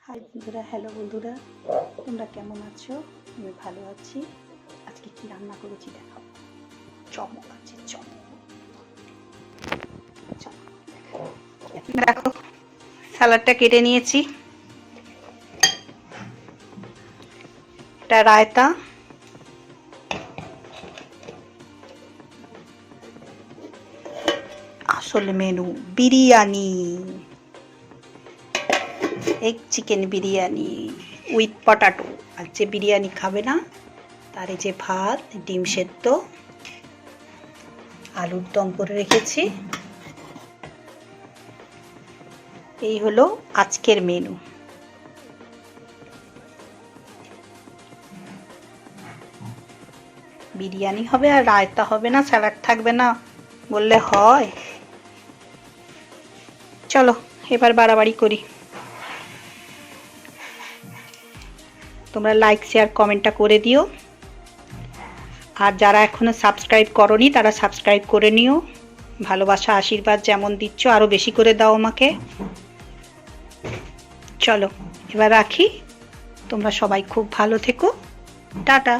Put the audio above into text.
High বন্ধুরা, hello বন্ধুরা, তোমরা কেমন আছো? আমি ভালো আছি। আজকে কি রান্না করেছি দেখাবো। চমক আছে, চমক। দেখো, স্যালাডটা কেটে নিয়েছি। এটা রায়তা, আসল menu biryani, egg chicken biryani with potato. আর যে বিরিয়ানি খাবে না তার এই যে ভাত, ডিম সেদ্ধ, আলুর দম করে রেখেছি। এই হলো আজকের মেনু। বিরিয়ানি হবে আর রায়তা হবে না, স্যালাড থাকবে না বললে হয়? চলো এবার বাড়াবাড়ি করি। তোমরা লাইক শেয়ার কমেন্টটা করে দিও। আর যারা এখনো সাবস্ক্রাইব করনি তারা সাবস্ক্রাইব করে নিও। ভালোবাসা আশীর্বাদ যেমন দিচ্ছ আরও বেশি করে দাও আমাকে। চলো এবার রাখি। তোমরা সবাই খুব ভালো থেকো। টাটা।